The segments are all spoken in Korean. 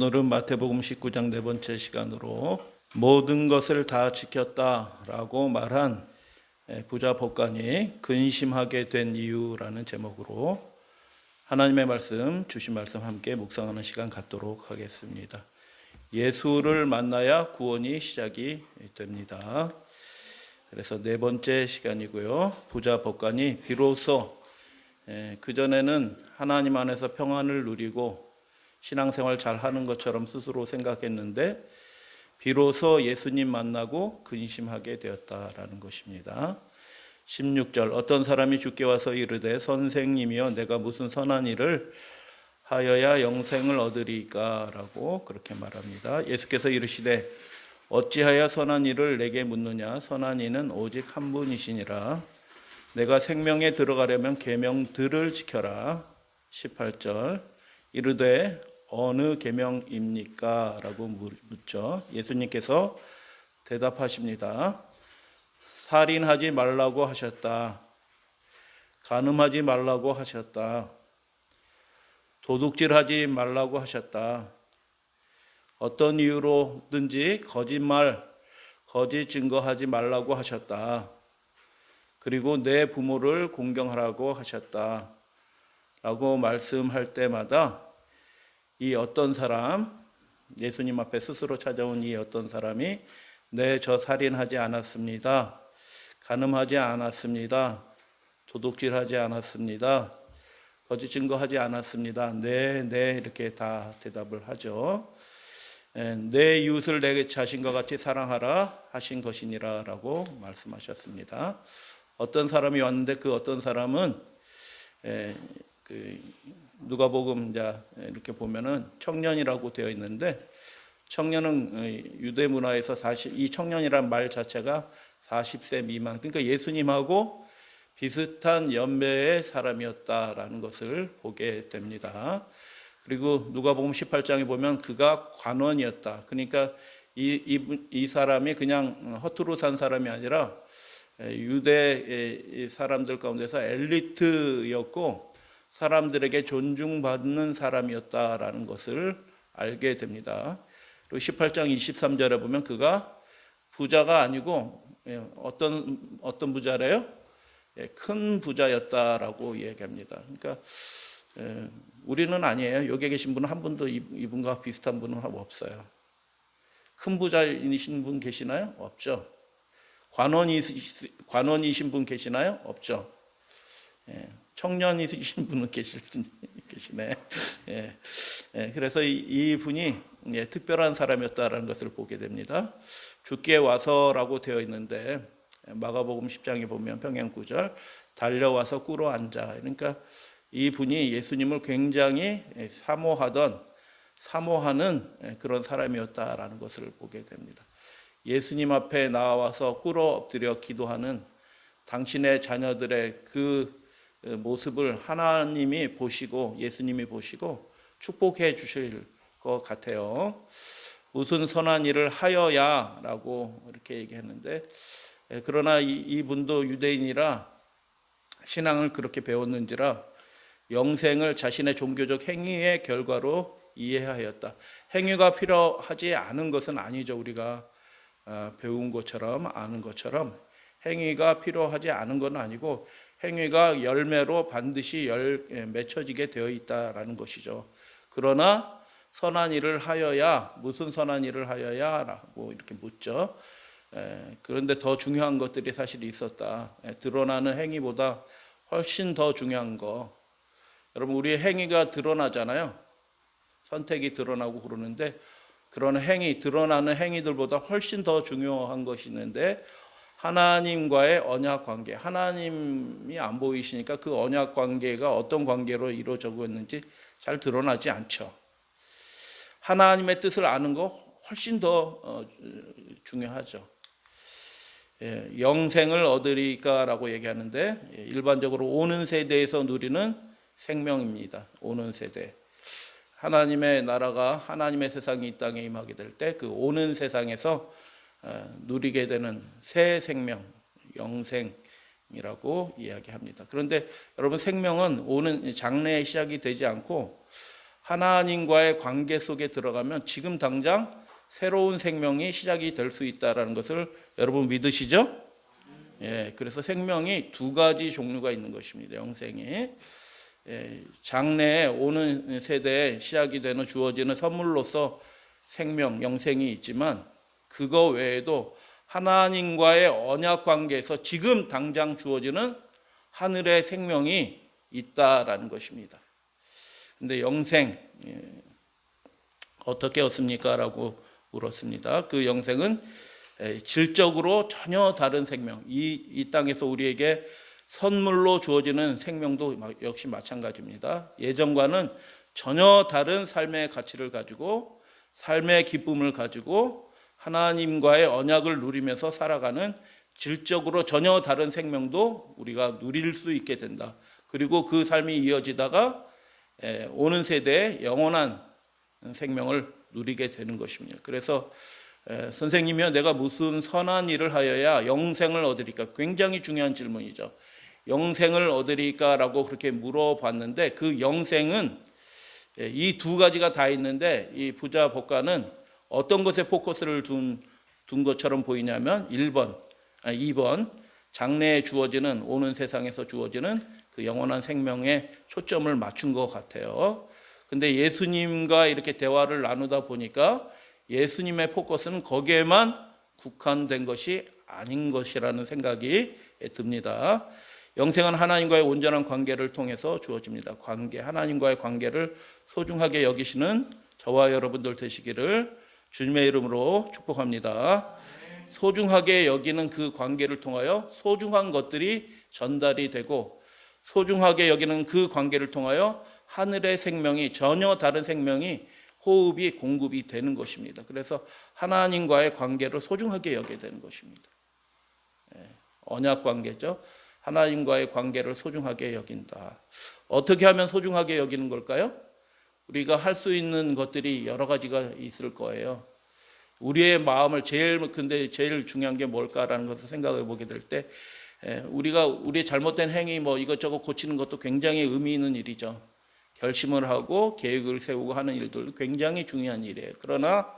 오늘은 마태복음 19장 네 번째 시간으로 모든 것을 다 지켰다라고 말한 부자 법관이 근심하게 된 이유라는 제목으로 하나님의 말씀, 주신 말씀 함께 묵상하는 시간 갖도록 하겠습니다. 예수를 만나야 구원이 시작이 됩니다. 그래서 네 번째 시간이고요. 부자 법관이 비로소 그전에는 하나님 안에서 평안을 누리고 신앙생활 잘 하는 것처럼 스스로 생각했는데 비로소 예수님 만나고 근심하게 되었다라는 것입니다. 16절 어떤 사람이 주께 와서 이르되 선생님이여 내가 무슨 선한 일을 하여야 영생을 얻으리까 라고 그렇게 말합니다. 예수께서 이르시되 어찌하여 선한 일을 내게 묻느냐 선한 이는 오직 한 분이시니라 내가 생명에 들어가려면 계명들을 지켜라. 18절 이르되 어느 계명입니까? 라고 묻죠. 예수님께서 대답하십니다. 살인하지 말라고 하셨다. 간음하지 말라고 하셨다. 도둑질하지 말라고 하셨다. 어떤 이유로든지 거짓 증거하지 말라고 하셨다. 그리고 내 부모를 공경하라고 하셨다. 라고 말씀할 때마다 이 어떤 사람, 예수님 앞에 스스로 찾아온 이 어떤 사람이 네, 저 살인하지 않았습니다. 간음하지 않았습니다. 도둑질하지 않았습니다. 거짓 증거하지 않았습니다. 네, 이렇게 다 대답을 하죠. 내 이웃을 내 자신과 같이 사랑하라 하신 것이니라 라고 말씀하셨습니다. 어떤 사람이 왔는데 그 어떤 사람은 누가복음 이렇게 보면은 청년이라고 되어 있는데 청년은 유대 문화에서 이 청년이란 말 자체가 40세 미만 그러니까 예수님하고 비슷한 연배의 사람이었다라는 것을 보게 됩니다. 그리고 누가복음 18장에 보면 그가 관원이었다. 그러니까 이 사람이 그냥 허투루 산 사람이 아니라 유대 사람들 가운데서 엘리트였고 사람들에게 존중받는 사람이었다라는 것을 알게 됩니다. 그리고 18장 23절에 보면 그가 부자가 아니고 어떤 부자래요? 큰 부자였다라고 얘기합니다. 그러니까 우리는 아니에요. 여기 계신 분은 한 분도 이분과 비슷한 분은 없어요. 큰 부자이신 분 계시나요? 없죠. 관원이신 분 계시나요? 없죠. 청년이신 분은 계시네. 그래서 이분이 특별한 사람이었다라는 것을 보게 됩니다. 주께 와서라고 되어 있는데 마가복음 10장에 보면 평행 구절 달려와서 꿇어 앉아. 그러니까 이분이 예수님을 굉장히 사모하는 그런 사람이었다라는 것을 보게 됩니다. 예수님 앞에 나와서 꿇어 엎드려 기도하는 당신의 자녀들의 그 모습을 하나님이 보시고 예수님이 보시고 축복해 주실 것 같아요. 무슨 선한 일을 하여야 라고 이렇게 얘기했는데 그러나 이분도 유대인이라 신앙을 그렇게 배웠는지라 영생을 자신의 종교적 행위의 결과로 이해하였다. 행위가 필요하지 않은 것은 아니죠. 우리가 배운 것처럼 아는 것처럼 행위가 필요하지 않은 건 아니고 행위가 열매로 반드시 맺혀지게 되어 있다라는 것이죠. 그러나 선한 일을 하여야 무슨 선한 일을 하여야 라고 이렇게 묻죠. 그런데 더 중요한 것들이 사실 있었다. 드러나는 행위보다 훨씬 더 중요한 거. 여러분 우리의 행위가 드러나잖아요. 선택이 드러나고 그러는데 그런 드러나는 행위들보다 훨씬 더 중요한 것이 있는데 하나님과의 언약 관계, 하나님이 안 보이시니까 그 언약 관계가 어떤 관계로 이루어져 있는지 잘 드러나지 않죠. 하나님의 뜻을 아는 거 훨씬 더 중요하죠. 영생을 얻으리까라고 얘기하는데 일반적으로 오는 세대에서 누리는 생명입니다. 오는 세대. 하나님의 나라가 하나님의 세상이 이 땅에 임하게 될 때 그 오는 세상에서 누리게 되는 새 생명, 영생이라고 이야기합니다. 그런데 여러분 생명은 오는 장래에 시작이 되지 않고 하나님과의 관계 속에 들어가면 지금 당장 새로운 생명이 시작이 될 수 있다는 것을 여러분 믿으시죠? 예, 그래서 생명이 두 가지 종류가 있는 것입니다. 영생이. 예, 장래에 오는 세대에 시작이 되는 주어지는 선물로서 생명, 영생이 있지만 그거 외에도 하나님과의 언약 관계에서 지금 당장 주어지는 하늘의 생명이 있다라는 것입니다. 근데 영생 어떻게 얻습니까? 라고 물었습니다. 그 영생은 질적으로 전혀 다른 생명, 이 땅에서 우리에게 선물로 주어지는 생명도 역시 마찬가지입니다. 예전과는 전혀 다른 삶의 가치를 가지고 삶의 기쁨을 가지고 하나님과의 언약을 누리면서 살아가는 질적으로 전혀 다른 생명도 우리가 누릴 수 있게 된다. 그리고 그 삶이 이어지다가 오는 세대에 영원한 생명을 누리게 되는 것입니다. 그래서 선생님이요, 내가 무슨 선한 일을 하여야 영생을 얻으리까? 굉장히 중요한 질문이죠. 영생을 얻으리까라고 그렇게 물어봤는데 그 영생은 이 두 가지가 다 있는데 이 부자 법관은 어떤 것에 포커스를 둔 것처럼 보이냐면 2번 장래에 주어지는 오는 세상에서 주어지는 그 영원한 생명에 초점을 맞춘 것 같아요. 근데 예수님과 이렇게 대화를 나누다 보니까 예수님의 포커스는 거기에만 국한된 것이 아닌 것이라는 생각이 듭니다. 영생은 하나님과의 온전한 관계를 통해서 주어집니다. 하나님과의 관계를 소중하게 여기시는 저와 여러분들 되시기를 주님의 이름으로 축복합니다. 소중하게 여기는 그 관계를 통하여 소중한 것들이 전달이 되고 소중하게 여기는 그 관계를 통하여 하늘의 생명이 전혀 다른 생명이 호흡이 공급이 되는 것입니다. 그래서 하나님과의 관계를 소중하게 여겨야 되는 것입니다. 언약 관계죠. 하나님과의 관계를 소중하게 여긴다. 어떻게 하면 소중하게 여기는 걸까요? 우리가 할 수 있는 것들이 여러 가지가 있을 거예요. 우리의 마음을 근데 제일 중요한 게 뭘까라는 것을 생각해 보게 될 때 우리가 우리의 잘못된 행위 이것저것 고치는 것도 굉장히 의미 있는 일이죠. 결심을 하고 계획을 세우고 하는 일들도 굉장히 중요한 일이에요. 그러나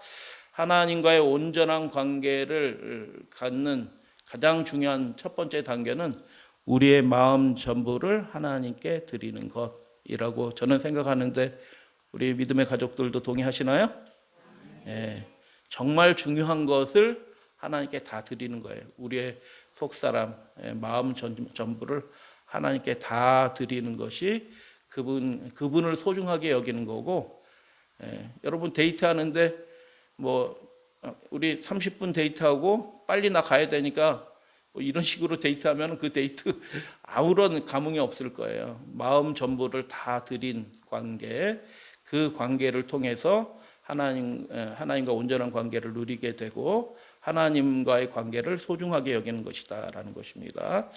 하나님과의 온전한 관계를 갖는 가장 중요한 첫 번째 단계는 우리의 마음 전부를 하나님께 드리는 것이라고 저는 생각하는데 우리 믿음의 가족들도 동의하시나요? 예, 정말 중요한 것을 하나님께 다 드리는 거예요. 우리의 속사람, 마음 전부를 하나님께 다 드리는 것이 그분을 소중하게 여기는 거고, 여러분 데이트하는데 우리 30분 데이트하고 빨리 나 가야 되니까 이런 식으로 데이트하면 그 데이트 아무런 감흥이 없을 거예요. 마음 전부를 다 드린 관계, 그 관계를 통해서 하나님과 온전한 관계를 누리게 되고 하나님과의 관계를 소중하게 여기는 것이다라는 것입니다.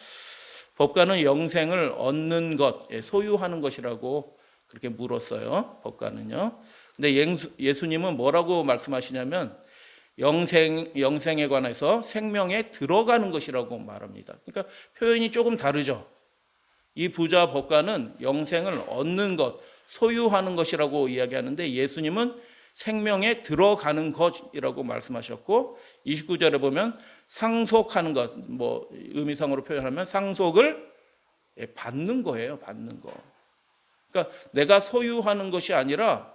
법관은 영생을 얻는 것, 소유하는 것이라고 그렇게 물었어요. 법관은요. 근데 예수님은 뭐라고 말씀하시냐면 영생에 관해서 생명에 들어가는 것이라고 말합니다. 그러니까 표현이 조금 다르죠. 이 부자 법관은 영생을 얻는 것, 소유하는 것이라고 이야기하는데 예수님은 생명에 들어가는 것이라고 말씀하셨고 29절에 보면 상속하는 것, 의미상으로 표현하면 상속을 받는 거예요. 받는 거. 그러니까 내가 소유하는 것이 아니라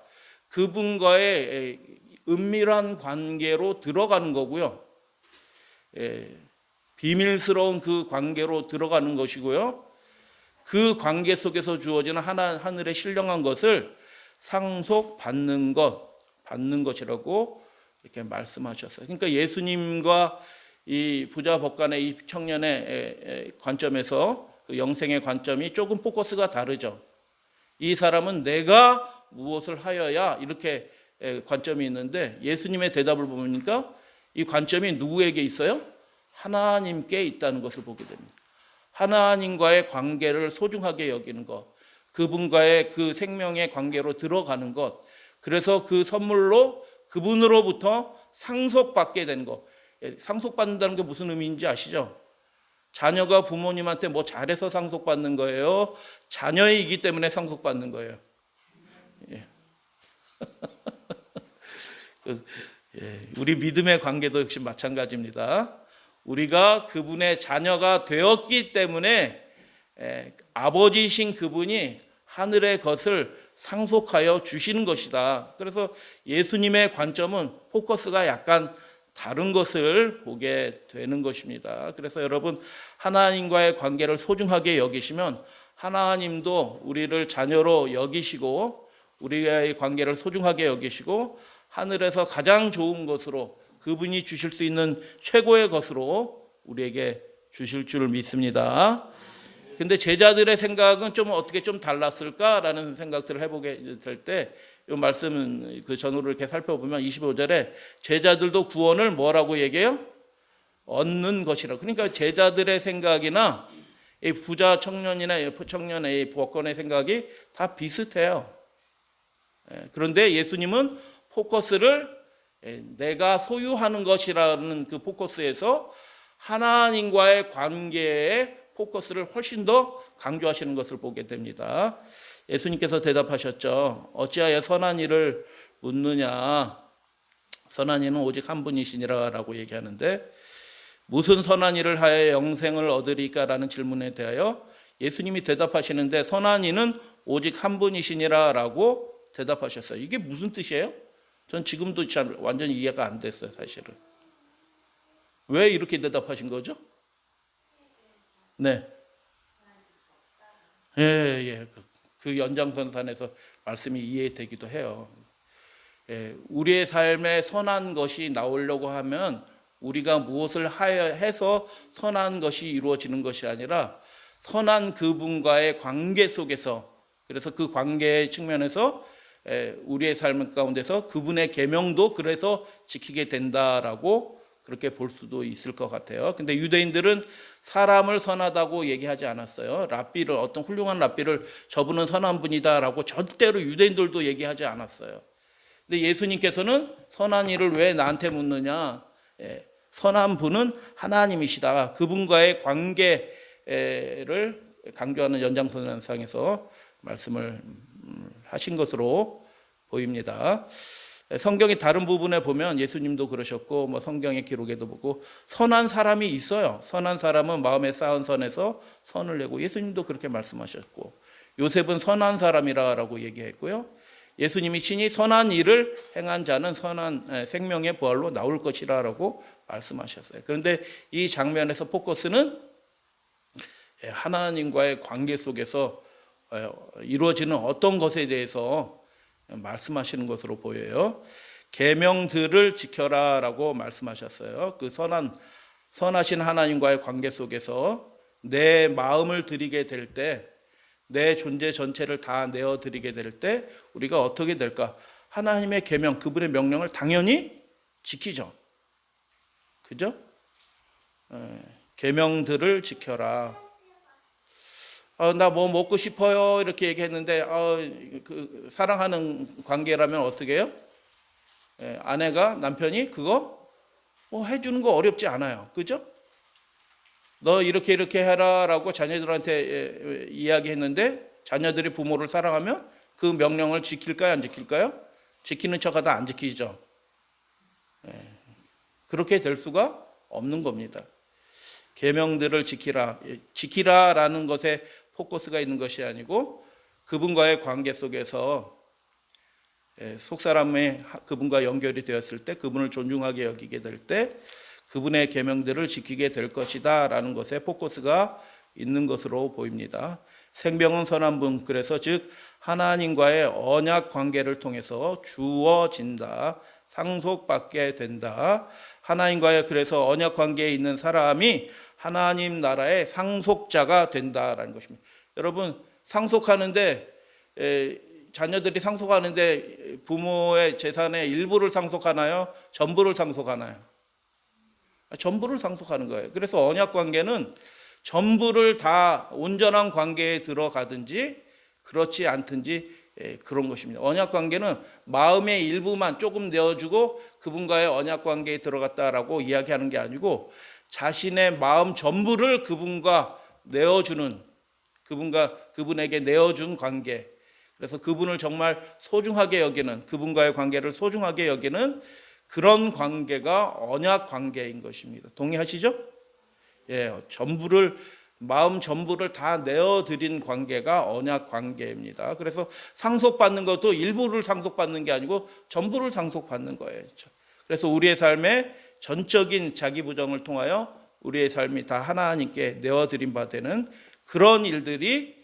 그분과의 은밀한 관계로 들어가는 거고요. 비밀스러운 그 관계로 들어가는 것이고요. 그 관계 속에서 주어지는 하늘의 신령한 것을 상속받는 것이라고 이렇게 말씀하셨어요. 그러니까 예수님과 이 부자 법관의 이 청년의 관점에서 그 영생의 관점이 조금 포커스가 다르죠. 이 사람은 내가 무엇을 하여야 이렇게 관점이 있는데 예수님의 대답을 보니까 이 관점이 누구에게 있어요? 하나님께 있다는 것을 보게 됩니다. 하나님과의 관계를 소중하게 여기는 것, 그분과의 그 생명의 관계로 들어가는 것, 그래서 그 선물로 그분으로부터 상속받게 된 것. 상속받는다는 게 무슨 의미인지 아시죠? 자녀가 부모님한테 잘해서 상속받는 거예요? 자녀이기 때문에 상속받는 거예요. 우리 믿음의 관계도 역시 마찬가지입니다. 우리가 그분의 자녀가 되었기 때문에 아버지이신 그분이 하늘의 것을 상속하여 주시는 것이다. 그래서 예수님의 관점은 포커스가 약간 다른 것을 보게 되는 것입니다. 그래서 여러분, 하나님과의 관계를 소중하게 여기시면 하나님도 우리를 자녀로 여기시고 우리의 관계를 소중하게 여기시고 하늘에서 가장 좋은 것으로 그분이 주실 수 있는 최고의 것으로 우리에게 주실 줄 믿습니다. 근데 제자들의 생각은 좀 어떻게 좀 달랐을까라는 생각들을 해보게 될 때 이 말씀은 그 전후를 이렇게 살펴보면 25절에 제자들도 구원을 뭐라고 얘기해요? 얻는 것이라. 그러니까 제자들의 생각이나 이 부자 청년이나 청년의 복권의 생각이 다 비슷해요. 그런데 예수님은 포커스를 내가 소유하는 것이라는 그 포커스에서 하나님과의 관계에 포커스를 훨씬 더 강조하시는 것을 보게 됩니다. 예수님께서 대답하셨죠. 어찌하여 선한 일을 묻느냐. 선한 이는 오직 한 분이시니라 라고 얘기하는데 무슨 선한 일을 하여 영생을 얻으리까 라는 질문에 대하여 예수님이 대답하시는데 선한 이는 오직 한 분이시니라 라고 대답하셨어요. 이게 무슨 뜻이에요? 전 지금도 잘 완전히 이해가 안 됐어요, 사실은. 왜 이렇게 대답하신 거죠? 네. 예. 그 연장선상에서 말씀이 이해되기도 해요. 우리의 삶에 선한 것이 나오려고 하면 우리가 무엇을 해서 선한 것이 이루어지는 것이 아니라 선한 그분과의 관계 속에서, 그래서 그 관계의 측면에서 우리의 삶 가운데서 그분의 계명도 그래서 지키게 된다라고 그렇게 볼 수도 있을 것 같아요. 근데 유대인들은 사람을 선하다고 얘기하지 않았어요. 랍비를, 어떤 훌륭한 랍비를 저분은 선한 분이다라고 절대로 유대인들도 얘기하지 않았어요. 근데 예수님께서는 선한 일을 왜 나한테 묻느냐? 선한 분은 하나님이시다. 그분과의 관계를 강조하는 연장선상에서 말씀을 하신 것으로 보입니다. 성경의 다른 부분에 보면 예수님도 그러셨고 뭐 성경의 기록에도 보고 선한 사람이 있어요. 선한 사람은 마음에 쌓은 선에서 선을 내고 예수님도 그렇게 말씀하셨고 요셉은 선한 사람이라고 얘기했고요. 예수님이 친히 선한 일을 행한 자는 선한 생명의 부활로 나올 것이라고 말씀하셨어요. 그런데 이 장면에서 포커스는 하나님과의 관계 속에서 이루어지는 어떤 것에 대해서 말씀하시는 것으로 보여요. 계명들을 지켜라라고 말씀하셨어요. 그 선하신 하나님과의 관계 속에서 내 마음을 드리게 될 때, 내 존재 전체를 다 내어 드리게 될 때 우리가 어떻게 될까? 하나님의 계명, 그분의 명령을 당연히 지키죠. 그죠? 계명들을 지켜라. 나 뭐 먹고 싶어요 이렇게 얘기했는데 그 사랑하는 관계라면 어떻게 해요? 아내가 남편이 그거 뭐 해주는 거 어렵지 않아요. 그죠? 너 이렇게 해라라고 자녀들한테 이야기했는데 자녀들이 부모를 사랑하면 그 명령을 지킬까요? 안 지킬까요? 지키는 척하다 안 지키죠. 그렇게 될 수가 없는 겁니다. 계명들을 지키라라는 것에 포커스가 있는 것이 아니고 그분과의 관계 속에서 속사람의 그분과 연결이 되었을 때 그분을 존중하게 여기게 될 때 그분의 계명들을 지키게 될 것이다 라는 것에 포커스가 있는 것으로 보입니다. 생명은 선한 분, 그래서 즉 하나님과의 언약 관계를 통해서 주어진다, 상속받게 된다. 하나님과의 그래서 언약 관계에 있는 사람이 하나님 나라의 상속자가 된다라는 것입니다. 여러분 상속하는데 자녀들이 상속하는데 부모의 재산의 일부를 상속하나요? 전부를 상속하나요? 전부를 상속하는 거예요. 그래서 언약 관계는 전부를 다 온전한 관계에 들어가든지 그렇지 않든지 그런 것입니다. 언약 관계는 마음의 일부만 조금 내어주고 그분과의 언약 관계에 들어갔다라고 이야기하는 게 아니고 자신의 마음 전부를 그분과 내어주는, 그분에게 내어준 관계, 그래서 그분을 정말 소중하게 여기는, 그분과의 관계를 소중하게 여기는 그런 관계가 언약 관계인 것입니다. 동의하시죠? 예, 마음 전부를 다 내어드린 관계가 언약 관계입니다. 그래서 상속받는 것도 일부를 상속받는 게 아니고 전부를 상속받는 거예요. 그래서 우리의 삶의 전적인 자기 부정을 통하여 우리의 삶이 다 하나님께 내어드린 바 되는 그런 일들이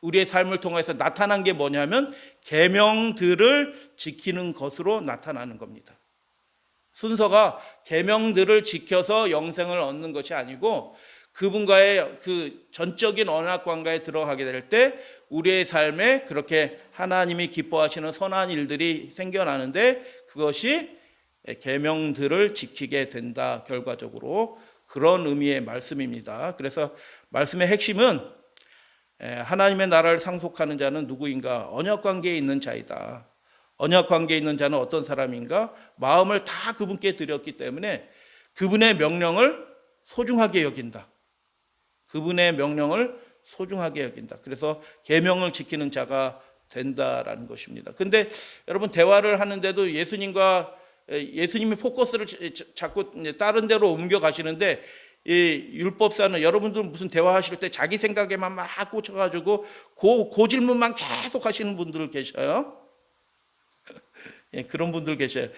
우리의 삶을 통해서 나타난 게 뭐냐면 계명들을 지키는 것으로 나타나는 겁니다. 순서가 계명들을 지켜서 영생을 얻는 것이 아니고 그분과의 그 전적인 언약 관계에 들어가게 될 때 우리의 삶에 그렇게 하나님이 기뻐하시는 선한 일들이 생겨나는데 그것이 계명들을 지키게 된다. 결과적으로 그런 의미의 말씀입니다. 그래서 말씀의 핵심은 하나님의 나라를 상속하는 자는 누구인가? 언약 관계에 있는 자이다. 언약 관계에 있는 자는 어떤 사람인가? 마음을 다 그분께 드렸기 때문에 그분의 명령을 소중하게 여긴다. 그분의 명령을 소중하게 여긴다. 그래서 계명을 지키는 자가 된다라는 것입니다. 근데 여러분 대화를 하는데도 예수님이 포커스를 자꾸 다른 데로 옮겨 가시는데 이 율법사는 여러분들 무슨 대화하실 때 자기 생각에만 막 꽂혀가지고 그 질문만 계속 하시는 분들 계셔요. 예, 그런 분들 계셔요.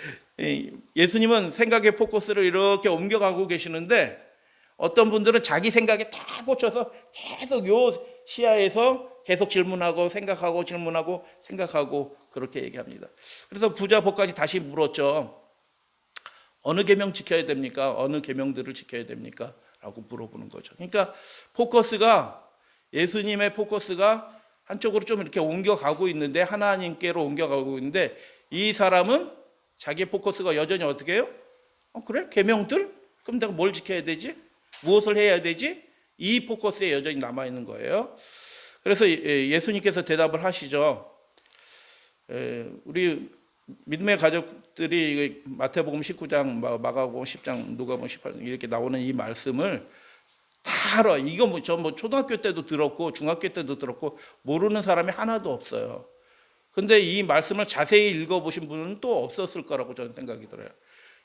예수님은 생각의 포커스를 이렇게 옮겨가고 계시는데 어떤 분들은 자기 생각에 다 꽂혀서 계속 요 시야에서 계속 질문하고 생각하고 질문하고 생각하고 그렇게 얘기합니다. 그래서 부자 복간이 다시 물었죠. 어느 계명 지켜야 됩니까? 어느 계명들을 지켜야 됩니까? 라고 물어보는 거죠. 그러니까 예수님의 포커스가 한쪽으로 좀 이렇게 옮겨가고 있는데 하나님께로 옮겨가고 있는데 이 사람은 자기의 포커스가 여전히 어떻게 해요? 그래? 계명들? 그럼 내가 뭘 지켜야 되지? 무엇을 해야 되지? 이 포커스에 여전히 남아있는 거예요. 그래서 예수님께서 대답을 하시죠. 우리 믿음의 가족들이 마태복음 19장, 마가복음 10장, 누가복음 18장 이렇게 나오는 이 말씀을 다 알아. 이거 저 초등학교 때도 들었고 중학교 때도 들었고 모르는 사람이 하나도 없어요. 근데 이 말씀을 자세히 읽어보신 분은 또 없었을 거라고 저는 생각이 들어요.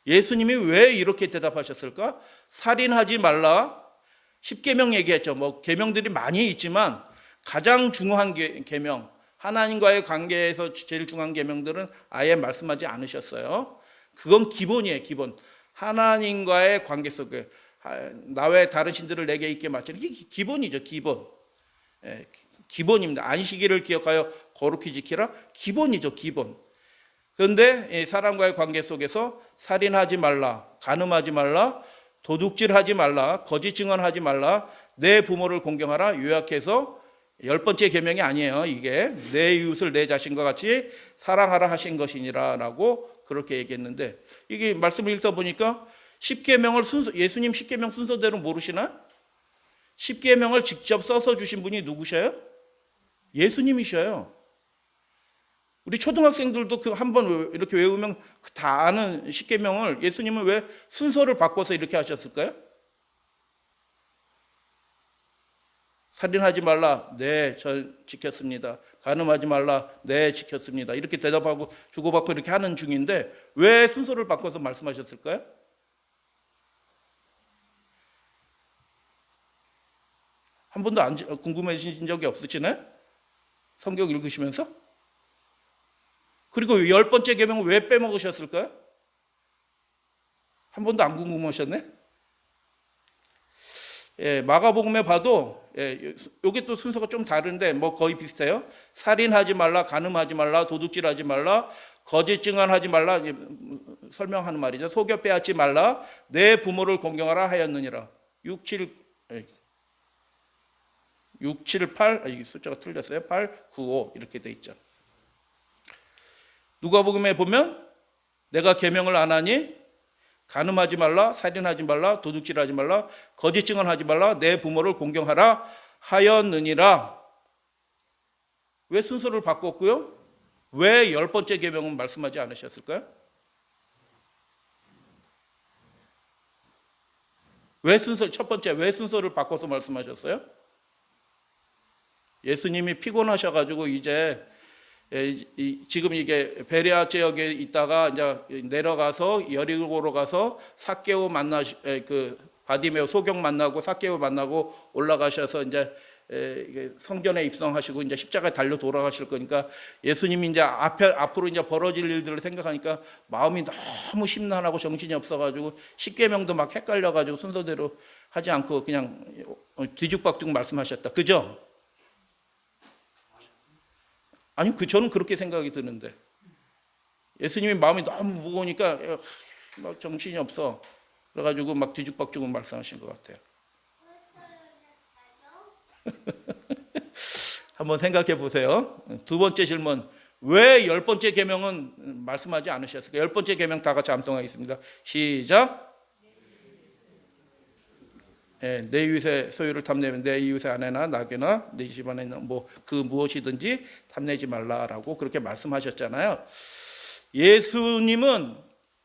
예수님이 왜 이렇게 대답하셨을까? 살인하지 말라. 10계명 얘기했죠. 계명들이 많이 있지만 가장 중요한 계명, 하나님과의 관계에서 제일 중요한 계명들은 아예 말씀하지 않으셨어요. 그건 기본이에요, 기본. 하나님과의 관계 속에 나 외 다른 신들을 내게 있게 맡기는 이게 기본이죠, 기본. 기본입니다. 안식일을 기억하여 거룩히 지키라. 기본이죠, 기본. 그런데 사람과의 관계 속에서 살인하지 말라, 간음하지 말라, 도둑질하지 말라, 거짓 증언하지 말라, 내 부모를 공경하라. 요약해서 10번째 계명이 아니에요. 이게 내 이웃을 내 자신과 같이 사랑하라 하신 것이니라 라고 그렇게 얘기했는데 이게 말씀을 읽다 보니까 10계명을 예수님 10계명 순서대로 모르시나? 10계명을 직접 써서 주신 분이 누구셔요? 예수님이셔요. 우리 초등학생들도 그 한번 이렇게 외우면 다 아는 10계명을 예수님은 왜 순서를 바꿔서 이렇게 하셨을까요? 살인하지 말라. 네, 저 지켰습니다. 간음하지 말라. 네, 지켰습니다. 이렇게 대답하고 주고받고 이렇게 하는 중인데 왜 순서를 바꿔서 말씀하셨을까요? 한 번도 궁금해진 적이 없으시네? 성경 읽으시면서? 그리고 10번째 계명을 왜 빼먹으셨을까요? 한 번도 안 궁금하셨네? 예, 마가복음에 봐도 이게 또 순서가 좀 다른데 거의 비슷해요. 살인하지 말라, 간음하지 말라, 도둑질하지 말라, 거짓 증언하지 말라, 설명하는 말이죠. 속여 빼앗지 말라, 내 부모를 공경하라 하였느니라. 6, 7, 8, 숫자가 틀렸어요. 8, 9, 5 이렇게 돼 있죠. 누가복음에 보면 내가 계명을 안 하니 간음하지 말라, 살인하지 말라, 도둑질하지 말라, 거짓 증언하지 말라, 내 부모를 공경하라 하였느니라. 왜 순서를 바꿨고요? 왜 10번째 계명은 말씀하지 않으셨을까요? 첫 번째 왜 순서를 바꿔서 말씀하셨어요? 예수님이 피곤하셔가지고 이제 지금 이게 베레아 지역에 있다가 이제 내려가서 여리고로 가서 삭개오 그 바디메오 소경 만나고 삭개오 만나고 올라가셔서 이제 성전에 입성하시고 이제 십자가에 달려 돌아가실 거니까 예수님이 이제 앞으로 이제 벌어질 일들을 생각하니까 마음이 너무 심란하고 정신이 없어가지고 십계명도 막 헷갈려가지고 순서대로 하지 않고 그냥 뒤죽박죽 말씀하셨다. 그죠? 아니, 저는 그렇게 생각이 드는데 예수님이 마음이 너무 무거우니까 막 정신이 없어. 그래가지고 막 뒤죽박죽을 말씀하신 것 같아요. 한번 생각해 보세요. 두 번째 질문. 왜 10번째 계명은 말씀하지 않으셨을까요? 10번째 계명 다 같이 암송하겠습니다. 시작. 내 이웃의 소유를 탐내면 내 이웃의 아내나 나귀나 내 집안에 있는 그 무엇이든지 탐내지 말라라고 그렇게 말씀하셨잖아요. 예수님은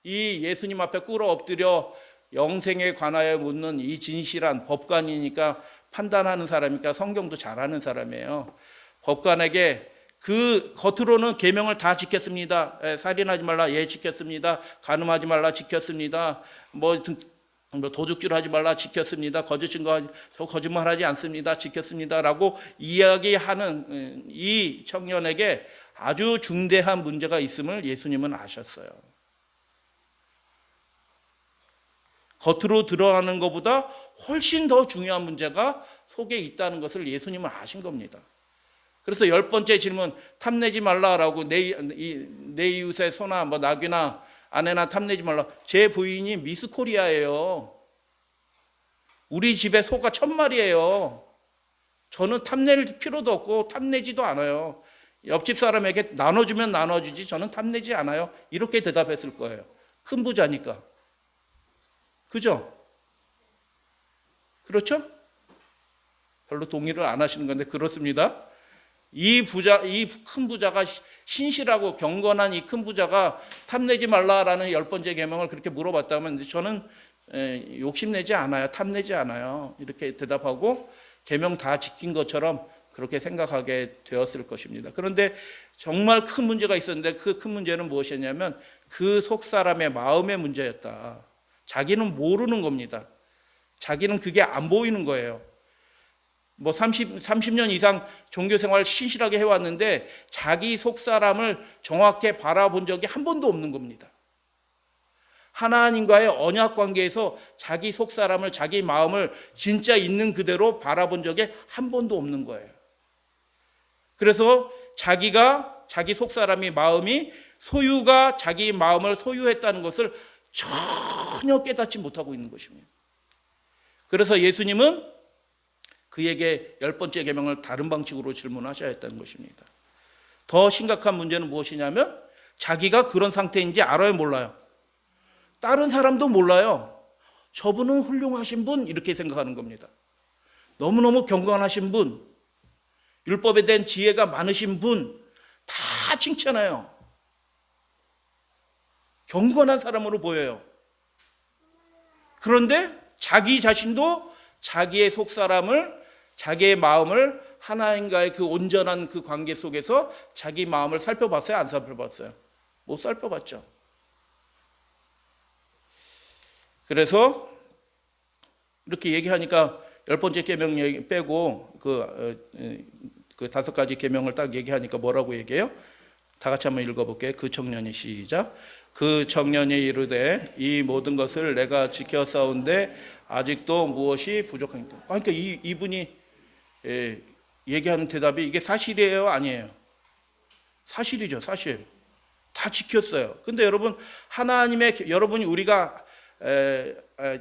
이 예수님 앞에 꿇어 엎드려 영생에 관하여 묻는 이 진실한 법관이니까 판단하는 사람이니까 성경도 잘하는 사람이에요. 법관에게 그 겉으로는 계명을 다 지켰습니다. 살인하지 말라, 지켰습니다. 간음하지 말라, 지켰습니다. 도둑질 하지 말라, 지켰습니다. 거짓말하지 않습니다, 지켰습니다라고 이야기하는 이 청년에게 아주 중대한 문제가 있음을 예수님은 아셨어요. 겉으로 드러나는 것보다 훨씬 더 중요한 문제가 속에 있다는 것을 예수님은 아신 겁니다. 그래서 10번째 질문, 탐내지 말라라고 내 이웃의 소나 나귀나 아내나 탐내지 말라. 제 부인이 미스 코리아예요. 우리 집에 소가 1000마리예요. 저는 탐낼 필요도 없고 탐내지도 않아요. 옆집 사람에게 나눠주면 나눠주지 저는 탐내지 않아요. 이렇게 대답했을 거예요. 큰 부자니까. 그죠? 그렇죠? 별로 동의를 안 하시는 건데 그렇습니다. 이 큰 부자가 신실하고 경건한 이 큰 부자가 탐내지 말라라는 10번째 계명을 그렇게 물어봤다면 저는 욕심내지 않아요. 탐내지 않아요. 이렇게 대답하고 계명 다 지킨 것처럼 그렇게 생각하게 되었을 것입니다. 그런데 정말 큰 문제가 있었는데 그 큰 문제는 무엇이었냐면 그 속 사람의 마음의 문제였다. 자기는 모르는 겁니다. 자기는 그게 안 보이는 거예요. 30년 이상 종교생활 신실하게 해왔는데 자기 속사람을 정확히 바라본 적이 한 번도 없는 겁니다. 하나님과의 언약 관계에서 자기 속사람을, 자기 마음을 진짜 있는 그대로 바라본 적이 한 번도 없는 거예요. 그래서 자기 속사람이 마음이 소유가 자기 마음을 소유했다는 것을 전혀 깨닫지 못하고 있는 것입니다. 그래서 예수님은 그에게 10번째 계명을 다른 방식으로 질문하셔야 했다는 것입니다. 더 심각한 문제는 무엇이냐면 자기가 그런 상태인지 알아요, 몰라요? 다른 사람도 몰라요. 저분은 훌륭하신 분 이렇게 생각하는 겁니다. 너무너무 경건하신 분, 율법에 대한 지혜가 많으신 분 다 칭찬해요. 경건한 사람으로 보여요. 그런데 자기 자신도 자기의 속사람을, 자기의 마음을 하나님과의 그 온전한 그 관계 속에서 자기 마음을 살펴봤어요? 안 살펴봤어요? 못 살펴봤죠. 그래서 이렇게 얘기하니까 10번째 계명 빼고 그 5가지 계명을 딱 얘기하니까 뭐라고 얘기해요? 다 같이 한번 읽어볼게요. 그 청년이 시작. 그 청년이 이르되 이 모든 것을 내가 지켰사온데 아직도 무엇이 부족하니까. 그러니까 이분이 얘기하는 대답이 이게 사실이에요, 아니에요? 사실이죠, 사실. 다 지켰어요. 근데 여러분, 여러분이 우리가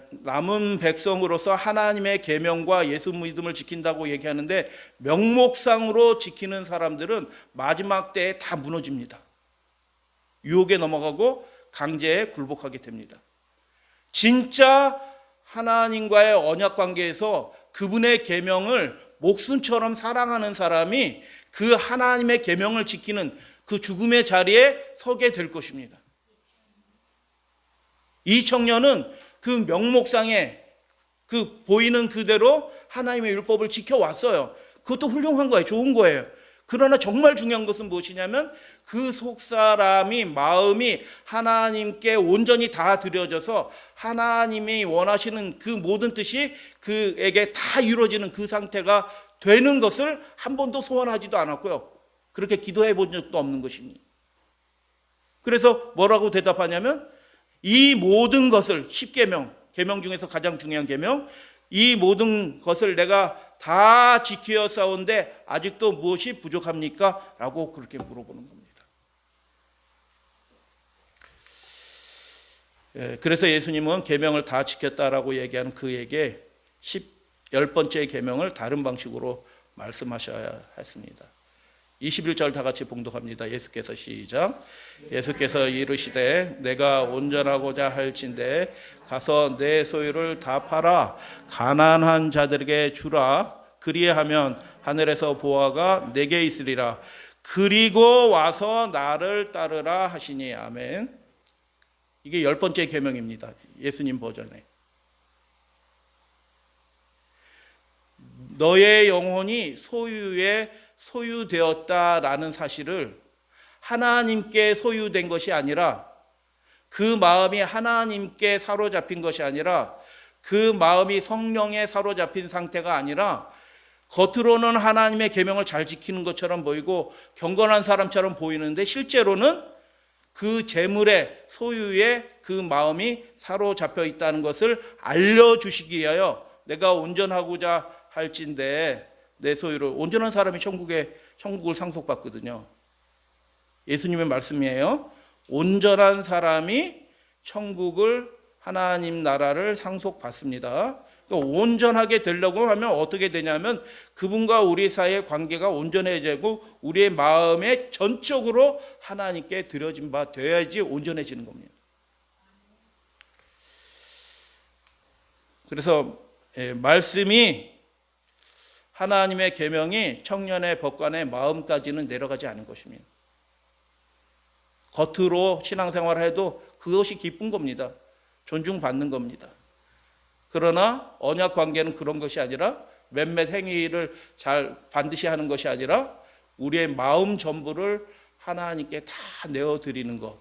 남은 백성으로서 하나님의 계명과 예수 믿음을 지킨다고 얘기하는데 명목상으로 지키는 사람들은 마지막 때에 다 무너집니다. 유혹에 넘어가고 강제에 굴복하게 됩니다. 진짜 하나님과의 언약 관계에서 그분의 계명을 목숨처럼 사랑하는 사람이 그 하나님의 계명을 지키는 그 죽음의 자리에 서게 될 것입니다. 이 청년은 그 명목상에 그 보이는 그대로 하나님의 율법을 지켜왔어요. 그것도 훌륭한 거예요. 좋은 거예요. 그러나 정말 중요한 것은 무엇이냐면 그 속사람이 마음이 하나님께 온전히 다 드려져서 하나님이 원하시는 그 모든 뜻이 그에게 다 이루어지는 그 상태가 되는 것을 한 번도 소원하지도 않았고요. 그렇게 기도해 본 적도 없는 것입니다. 그래서 뭐라고 대답하냐면 이 모든 것을 10계명, 계명 중에서 가장 중요한 계명, 이 모든 것을 내가 다 지켜 싸운데 아직도 무엇이 부족합니까? 라고 그렇게 물어보는 겁니다. 그래서 예수님은 계명을 다 지켰다라고 얘기하는 그에게 10번째 계명을 다른 방식으로 말씀하셔야 했습니다. 21절 다 같이 봉독합니다. 예수께서 시작. 예수께서 이르시되 내가 온전하고자 할진대 가서 내 소유를 다 팔아 가난한 자들에게 주라. 그리하면 하늘에서 보화가 내게 있으리라. 그리고 와서 나를 따르라 하시니. 아멘. 이게 10번째 계명입니다. 예수님 버전에. 너의 영혼이 소유되었다라는 사실을 하나님께 소유된 것이 아니라 그 마음이 하나님께 사로잡힌 것이 아니라 그 마음이 성령에 사로잡힌 상태가 아니라 겉으로는 하나님의 계명을 잘 지키는 것처럼 보이고 경건한 사람처럼 보이는데 실제로는 그 재물의 소유에 그 마음이 사로잡혀 있다는 것을 알려주시기 위하여 내가 온전하고자 할진대 내 소유를. 온전한 사람이 천국을 상속받거든요. 예수님의 말씀이에요. 온전한 사람이 천국을 하나님 나라를 상속받습니다. 그러니까 온전하게 되려고 하면 어떻게 되냐면 그분과 우리 사이의 관계가 온전해지고 우리의 마음에 전적으로 하나님께 드려진 바 되어야지 온전해지는 겁니다. 그래서 말씀이 하나님의 계명이 청년의 법관의 마음까지는 내려가지 않은 것입니다. 겉으로 신앙생활을 해도 그것이 기쁜 겁니다. 존중받는 겁니다. 그러나 언약 관계는 그런 것이 아니라 몇몇 행위를 잘 반드시 하는 것이 아니라 우리의 마음 전부를 하나님께 다 내어드리는 것.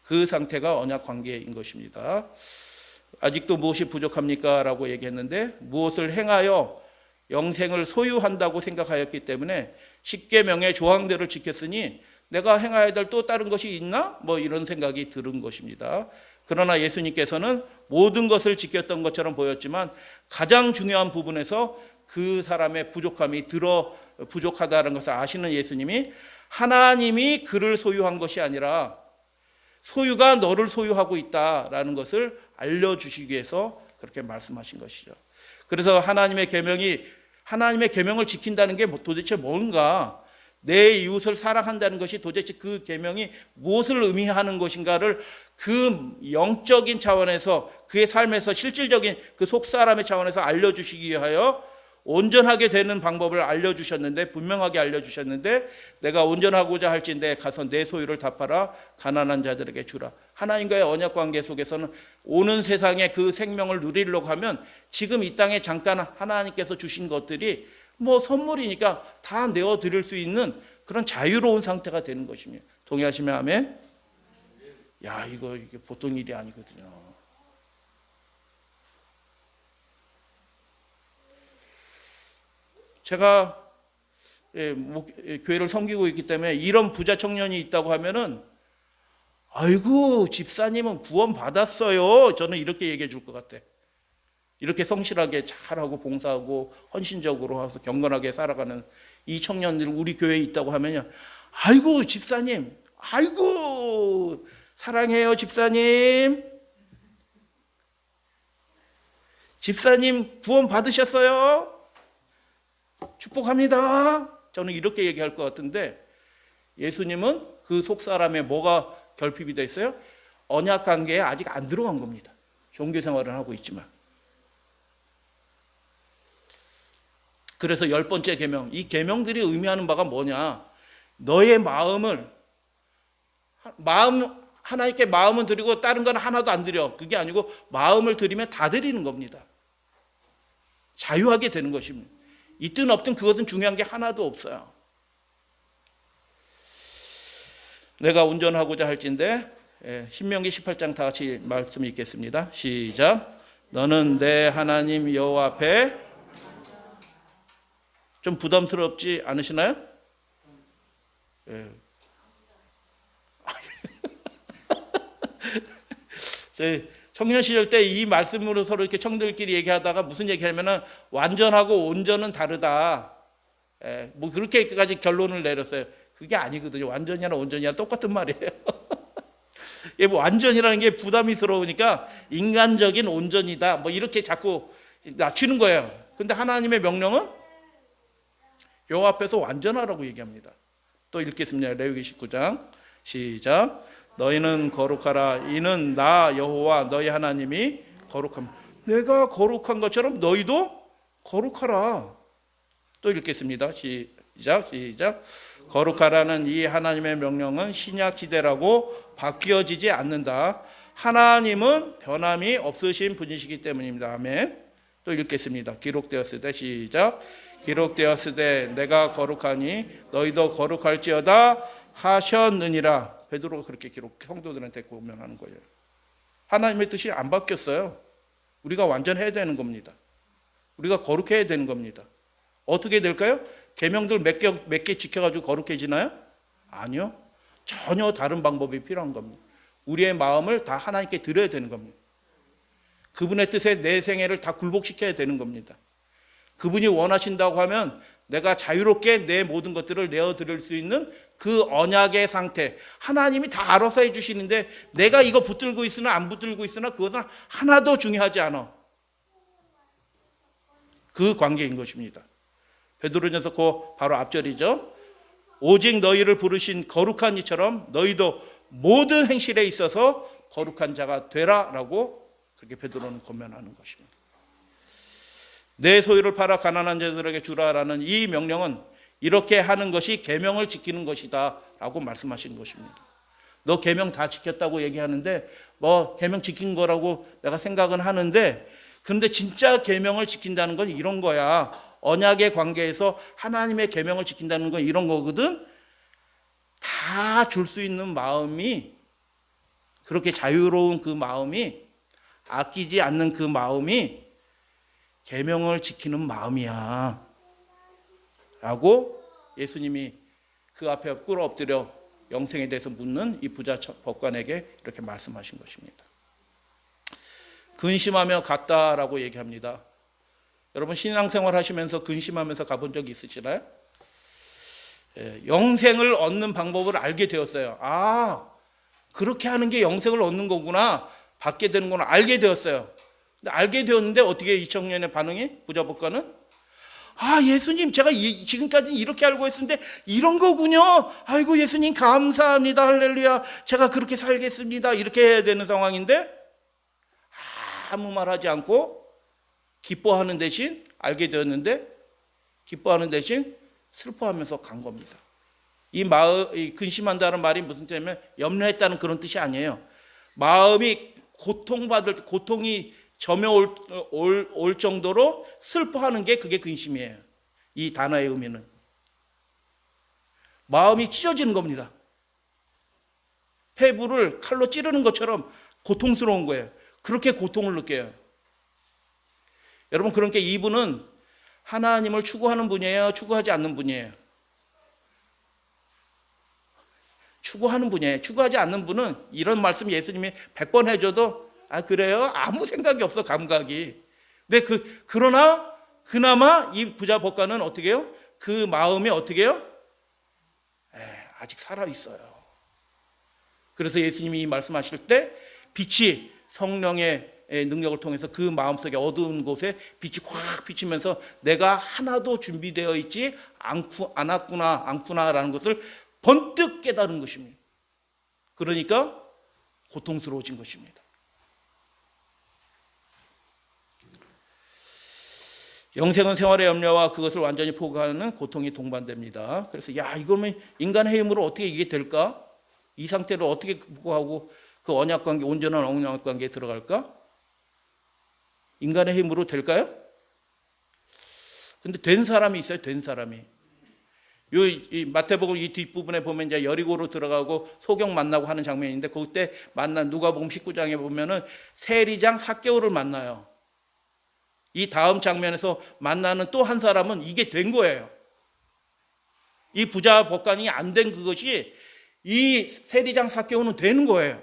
그 상태가 언약 관계인 것입니다. 아직도 무엇이 부족합니까? 라고 얘기했는데 무엇을 행하여 영생을 소유한다고 생각하였기 때문에 10계명의 조항들을 지켰으니 내가 행해야 될 또 다른 것이 있나? 뭐 이런 생각이 드는 것입니다. 그러나 예수님께서는 모든 것을 지켰던 것처럼 보였지만 가장 중요한 부분에서 그 사람의 부족함이 부족하다는 것을 아시는 예수님이 하나님이 그를 소유한 것이 아니라 소유가 너를 소유하고 있다라는 것을 알려주시기 위해서 그렇게 말씀하신 것이죠. 그래서 하나님의 계명을 지킨다는 게 도대체 뭔가, 내 이웃을 사랑한다는 것이 도대체 그 계명이 무엇을 의미하는 것인가를 그 영적인 차원에서 그의 삶에서 실질적인 그 속사람의 차원에서 알려주시기 위하여 온전하게 되는 방법을 알려주셨는데, 분명하게 알려주셨는데, 내가 온전하고자 할진대 가서 내 소유를 다 팔아 가난한 자들에게 주라. 하나님과의 언약 관계 속에서는 오는 세상에 그 생명을 누리려고 하면 지금 이 땅에 잠깐 하나님께서 주신 것들이 뭐 선물이니까 다 내어드릴 수 있는 그런 자유로운 상태가 되는 것입니다. 동의하시면 아멘? 야, 이게 보통 일이 아니거든요. 제가 교회를 섬기고 있기 때문에 이런 부자 청년이 있다고 하면은 아이고 집사님은 구원 받았어요. 저는 이렇게 얘기해 줄 것 같아. 이렇게 성실하게 잘하고 봉사하고 헌신적으로 해서 경건하게 살아가는 이 청년들 우리 교회에 있다고 하면요, 아이고 집사님, 아이고 사랑해요 집사님, 집사님 구원 받으셨어요? 축복합니다. 저는 이렇게 얘기할 것 같은데 예수님은 그 속사람에 뭐가 결핍이 되어 있어요? 언약 관계에 아직 안 들어간 겁니다. 종교 생활을 하고 있지만. 그래서 10번째 계명, 이 계명들이 의미하는 바가 뭐냐? 너의 하나님께 마음은 드리고 다른 건 하나도 안 드려. 그게 아니고 마음을 드리면 다 드리는 겁니다. 자유하게 되는 것입니다. 있든 없든 그것은 중요한 게 하나도 없어요. 내가 운전하고자 할진대 신명기 18장 다 같이 말씀 읽겠습니다. 시작. 너는 내 하나님 여호와 앞에 좀 부담스럽지 않으시나요? 예. 저희 청년 시절 때 이 말씀으로 서로 이렇게 청들끼리 얘기하다가 무슨 얘기하면은 완전하고 온전은 다르다. 뭐 그렇게까지 결론을 내렸어요. 그게 아니거든요. 완전이나 온전이나 똑같은 말이에요. 뭐 완전이라는 게 부담스러우니까 인간적인 온전이다. 뭐 이렇게 자꾸 낮추는 거예요. 근데 하나님의 명령은 여호와 앞에서 완전하라고 얘기합니다. 또 읽겠습니다. 레위기 19장 시작. 너희는 거룩하라. 이는 나 여호와 너희 하나님이 거룩합니다. 내가 거룩한 것처럼 너희도 거룩하라. 또 읽겠습니다. 시작. 거룩하라는 이 하나님의 명령은 신약 시대라고 바뀌어지지 않는다. 하나님은 변함이 없으신 분이시기 때문입니다. 아멘. 또 읽겠습니다. 기록되었을 때 시작. 기록되었을 때 내가 거룩하니 너희도 거룩할지어다 하셨느니라. 베드로가 그렇게 성도들한테 고면하는 거예요. 하나님의 뜻이 안 바뀌었어요. 우리가 완전해야 되는 겁니다. 우리가 거룩해야 되는 겁니다. 어떻게 될까요? 계명들 몇 개 지켜가지고 거룩해지나요? 아니요. 전혀 다른 방법이 필요한 겁니다. 우리의 마음을 다 하나님께 드려야 되는 겁니다. 그분의 뜻에 내 생애를 다 굴복시켜야 되는 겁니다. 그분이 원하신다고 하면 내가 자유롭게 내 모든 것들을 내어드릴 수 있는 그 언약의 상태, 하나님이 다 알아서 해주시는데 내가 이거 붙들고 있으나 안 붙들고 있으나 그것은 하나도 중요하지 않아. 그 관계인 것입니다. 베드로전서 그 바로 앞절이죠. 오직 너희를 부르신 거룩한 이처럼 너희도 모든 행실에 있어서 거룩한 자가 되라라고 그렇게 베드로는 권면하는 것입니다. 내 소유를 팔아 가난한 자들에게 주라라는 이 명령은 이렇게 하는 것이 계명을 지키는 것이다 라고 말씀하시는 것입니다. 너 계명 다 지켰다고 얘기하는데 뭐 계명 지킨 거라고 내가 생각은 하는데, 그런데 진짜 계명을 지킨다는 건 이런 거야. 언약의 관계에서 하나님의 계명을 지킨다는 건 이런 거거든. 다 줄 수 있는 마음이, 그렇게 자유로운 그 마음이, 아끼지 않는 그 마음이 계명을 지키는 마음이야 라고 예수님이 그 앞에 꿇어 엎드려 영생에 대해서 묻는 이 부자 법관에게 이렇게 말씀하신 것입니다. 근심하며 갔다라고 얘기합니다. 여러분 신앙생활 하시면서 근심하면서 가본 적 있으시나요? 영생을 얻는 방법을 알게 되었어요. 아, 그렇게 하는 게 영생을 얻는 거구나, 받게 되는 거구나 알게 되었어요. 근데 알게 되었는데 어떻게 이 청년의 반응이, 부자 법관은? 아, 예수님 제가 지금까지 이렇게 알고 있었는데 이런 거군요. 아이고 예수님 감사합니다. 할렐루야. 제가 그렇게 살겠습니다. 이렇게 해야 되는 상황인데 아무 말 하지 않고 기뻐하는 대신, 알게 되었는데 기뻐하는 대신 슬퍼하면서 간 겁니다. 이 근심한다는 말이 무슨 뜻이냐면 염려했다는 그런 뜻이 아니에요. 마음이 고통이 점여올 정도로 슬퍼하는 게 그게 근심이에요. 이 단어의 의미는 마음이 찢어지는 겁니다. 폐부를 칼로 찌르는 것처럼 고통스러운 거예요. 그렇게 고통을 느껴요. 여러분, 그러니까 이분은 하나님을 추구하는 분이에요? 추구하지 않는 분이에요? 추구하는 분이에요. 추구하지 않는 분은 이런 말씀 예수님이 100번 해줘도 아 그래요? 아무 생각이 없어, 감각이. 근데 그러나 그나마 이 부자 법관은 어떻게 해요? 그 마음이 어떻게 해요? 아직 살아있어요. 그래서 예수님이 이 말씀하실 때 빛이, 성령의 능력을 통해서 그 마음속에 어두운 곳에 빛이 확 비치면서 내가 하나도 준비되어 있지 않구나라는 것을 번뜩 깨달은 것입니다. 그러니까 고통스러워진 것입니다. 영생은 생활의 염려와 그것을 완전히 포기하는 고통이 동반됩니다. 그래서 이거면 인간의 힘으로 어떻게 이게 될까? 이 상태를 어떻게 극복하고 그 언약관계, 온전한 언약관계에 들어갈까? 인간의 힘으로 될까요? 근데 된 사람이 있어요. 된 사람이. 이 마태복음 이 뒷부분에 보면 이제 여리고로 들어가고 소경 만나고 하는 장면인데, 그때 만난 누가복음 19장에 보면은 세리장 삭개오를 만나요. 이 다음 장면에서 만나는 또 한 사람은 이게 된 거예요. 이 부자 법관이 안 된 그것이 이 세리장 삭개오는 되는 거예요.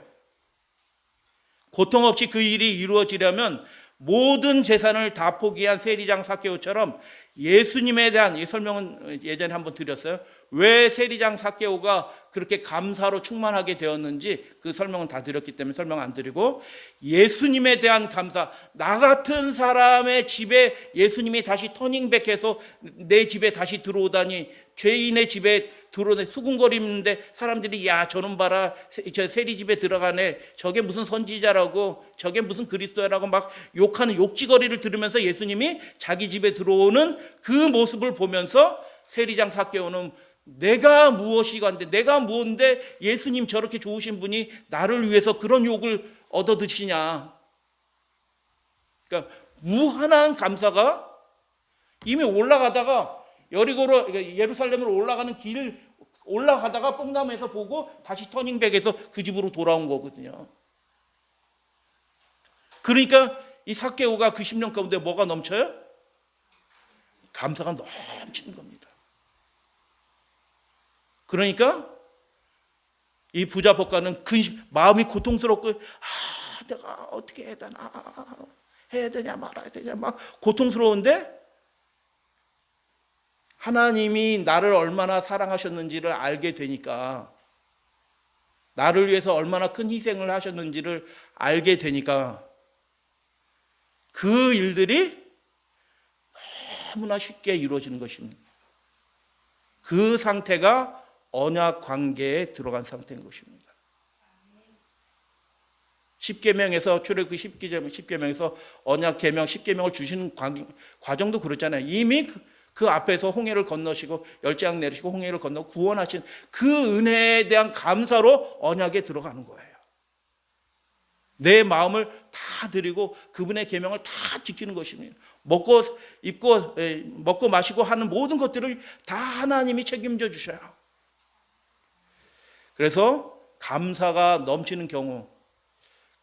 고통 없이 그 일이 이루어지려면 모든 재산을 다 포기한 세리장 삭개오처럼 예수님에 대한, 이 설명은 예전에 한번 드렸어요. 왜 세리장 삭개오가 그렇게 감사로 충만하게 되었는지 그 설명은 다 드렸기 때문에 설명 안 드리고, 예수님에 대한 감사, 나 같은 사람의 집에 예수님이 다시 터닝백해서 내 집에 다시 들어오다니, 죄인의 집에 들어오네 수군거리는데 사람들이 야 저놈 봐라, 저 세리집에 들어가네, 저게 무슨 선지자라고, 저게 무슨 그리스도라고 막 욕하는 욕지거리를 들으면서 예수님이 자기 집에 들어오는 그 모습을 보면서 세리장 삭개오는 내가 무엇이건데, 내가 무엇인데 예수님 저렇게 좋으신 분이 나를 위해서 그런 욕을 얻어 드시냐. 그러니까 무한한 감사가, 이미 올라가다가 여리고로 예루살렘으로 올라가는 길 올라가다가 뽕나무에서 보고 다시 터닝백에서 그 집으로 돌아온 거거든요. 그러니까 이 삭개오가 그 10년 가운데 뭐가 넘쳐요? 감사가 넘치는 겁니다. 그러니까 이 부자 법관은 마음이 고통스럽고, 내가 어떻게 해야 되나, 해야 되냐 말아야 되냐 막 고통스러운데, 하나님이 나를 얼마나 사랑하셨는지를 알게 되니까, 나를 위해서 얼마나 큰 희생을 하셨는지를 알게 되니까 그 일들이 너무나 쉽게 이루어지는 것입니다. 그 상태가 언약 관계에 들어간 상태인 것입니다. 10계명에서 출애굽기 10계명에서 언약 계명 10계명을 주시는 과정도 그렇잖아요. 이미 그 앞에서 홍해를 건너시고 열재앙 내리시고 홍해를 건너 구원하신 그 은혜에 대한 감사로 언약에 들어가는 거예요. 내 마음을 다 드리고 그분의 계명을 다 지키는 것입니다. 먹고 입고 먹고 마시고 하는 모든 것들을 다 하나님이 책임져 주셔요. 그래서 감사가 넘치는 경우,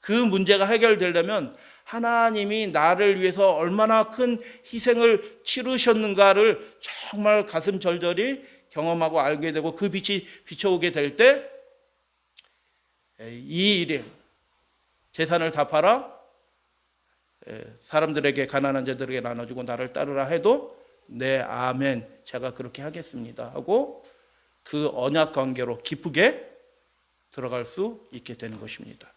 그 문제가 해결되려면 하나님이 나를 위해서 얼마나 큰 희생을 치르셨는가를 정말 가슴 절절히 경험하고 알게 되고, 그 빛이 비춰오게 될 때 이 일에 재산을 다 팔아 사람들에게, 가난한 자들에게 나눠주고 나를 따르라 해도 네 아멘 제가 그렇게 하겠습니다 하고 그 언약 관계로 기쁘게 들어갈 수 있게 되는 것입니다.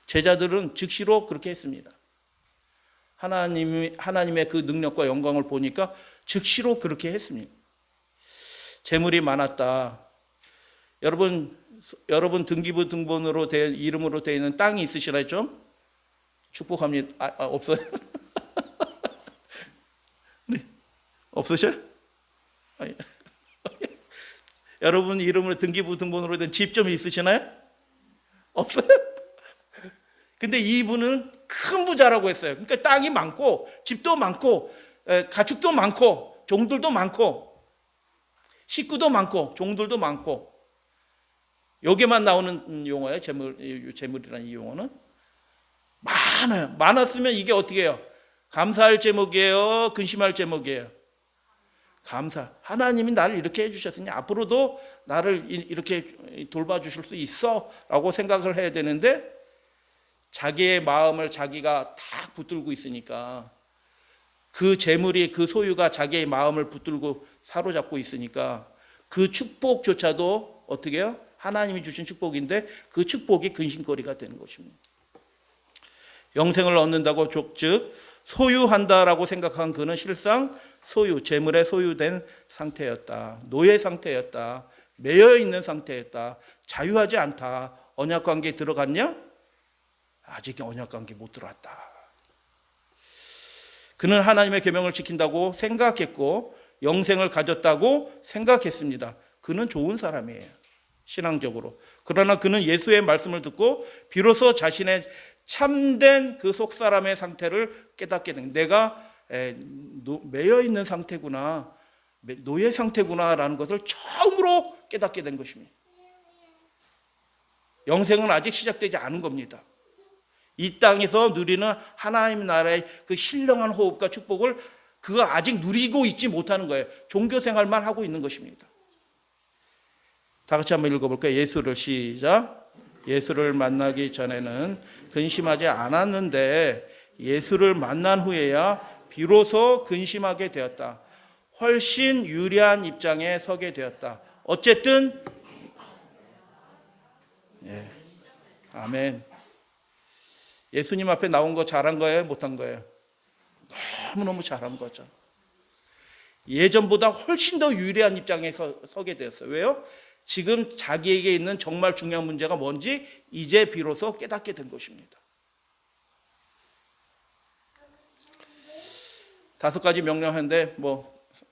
제자들은 즉시로 그렇게 했습니다. 하나님의 그 능력과 영광을 보니까 즉시로 그렇게 했습니다. 재물이 많았다. 여러분 등기부 등본으로 된 이름으로 되어 있는 땅이 있으시나요? 좀 축복합니다. 없어요? 네. 없으셔? 여러분 이름으로 등기부 등본으로 된 집 좀 있으시나요? 없어요? 근데 이분은 큰 부자라고 했어요. 그러니까 땅이 많고 집도 많고 가축도 많고 종들도 많고 식구도 많고 종들도 많고, 여기에만 나오는 용어예요. 재물이라는 이 용어는 많아요. 많았으면 이게 어떻게 해요? 감사할 제목이에요? 근심할 제목이에요? 감사. 하나님이 나를 이렇게 해주셨으니 앞으로도 나를 이렇게 돌봐주실 수 있어 라고 생각을 해야 되는데, 자기의 마음을 자기가 다 붙들고 있으니까, 그 재물이, 그 소유가 자기의 마음을 붙들고 사로잡고 있으니까 그 축복조차도 어떻게 해요? 하나님이 주신 축복인데 그 축복이 근심거리가 되는 것입니다. 영생을 얻는다고 즉 소유한다라고 생각한 그는 실상 재물에 소유된 상태였다. 노예 상태였다. 매여 있는 상태였다. 자유하지 않다. 언약 관계에 들어갔냐? 아직 언약 관계에 못 들어왔다. 그는 하나님의 계명을 지킨다고 생각했고 영생을 가졌다고 생각했습니다. 그는 좋은 사람이에요. 신앙적으로. 그러나 그는 예수의 말씀을 듣고 비로소 자신의 참된 그 속사람의 상태를 깨닫게 된, 내가 매여 있는 상태구나, 노예 상태구나라는 것을 처음으로 깨닫게 된 것입니다. 영생은 아직 시작되지 않은 겁니다. 이 땅에서 누리는 하나님 나라의 그 신령한 호흡과 축복을 그거 아직 누리고 있지 못하는 거예요. 종교 생활만 하고 있는 것입니다. 다 같이 한번 읽어볼까요? 예수를 시작. 예수를 만나기 전에는 근심하지 않았는데 예수를 만난 후에야 비로소 근심하게 되었다. 훨씬 유리한 입장에 서게 되었다. 어쨌든 아멘. 예수님 앞에 나온 거 잘한 거예요? 못한 거예요? 너무너무 잘한 거죠. 예전보다 훨씬 더 유리한 입장에 서게 되었어요. 왜요? 지금 자기에게 있는 정말 중요한 문제가 뭔지 이제 비로소 깨닫게 된 것입니다. 5가지 명령하는데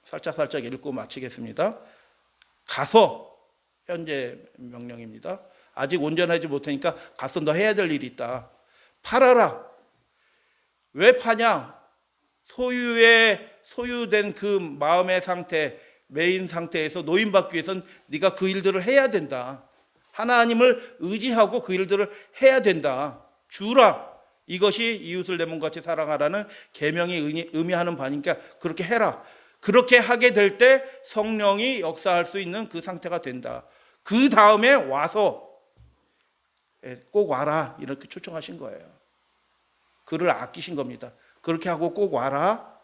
살짝 읽고 마치겠습니다. 가서, 현재 명령입니다. 아직 온전하지 못하니까 가서 너 해야 될 일이 있다. 팔아라. 왜 파냐? 소유된 그 마음의 상태, 매인 상태에서 노인받기 위해서는 네가 그 일들을 해야 된다. 하나님을 의지하고 그 일들을 해야 된다. 주라. 이것이 이웃을 내 몸같이 사랑하라는 계명이 의미하는 바니까 그렇게 해라. 그렇게 하게 될 때 성령이 역사할 수 있는 그 상태가 된다. 그 다음에 와서 꼭 와라 이렇게 초청하신 거예요. 그를 아끼신 겁니다. 그렇게 하고 꼭 와라.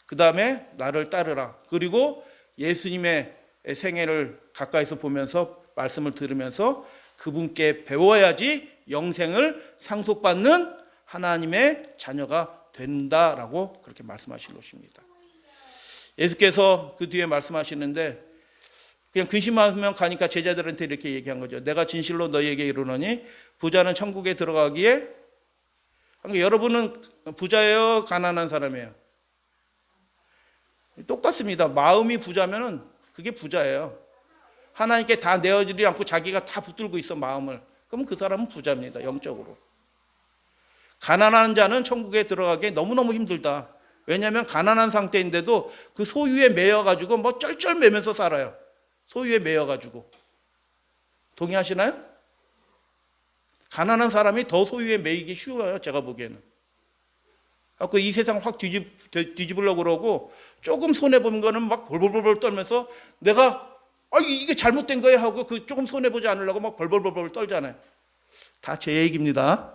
그 다음에 나를 따르라. 그리고 예수님의 생애를 가까이서 보면서 말씀을 들으면서 그분께 배워야지 영생을 상속받는 하나님의 자녀가 된다라고 그렇게 말씀하신 것입니다. 예수께서 그 뒤에 말씀하시는데 그냥 근심하면 가니까 제자들한테 이렇게 얘기한 거죠. 내가 진실로 너희에게 이르노니 부자는 천국에 들어가기에, 그러니까 여러분은 부자예요, 가난한 사람이에요? 똑같습니다. 마음이 부자면은 그게 부자예요. 하나님께 다 내어주지 않고 자기가 다 붙들고 있어 마음을. 그럼 그 사람은 부자입니다. 영적으로. 가난한 자는 천국에 들어가기 너무너무 힘들다. 왜냐하면 가난한 상태인데도 그 소유에 매여가지고 쩔쩔매면서 살아요. 소유에 매여가지고. 동의하시나요? 가난한 사람이 더 소유에 매이기 쉬워요. 제가 보기에는. 이 세상 확 뒤집으려고 그러고 조금 손해보는 거는 막 벌벌벌 떨면서 내가 이게 잘못된 거야 하고 그 조금 손해보지 않으려고 막 벌벌벌 떨잖아요. 다 제 얘기입니다.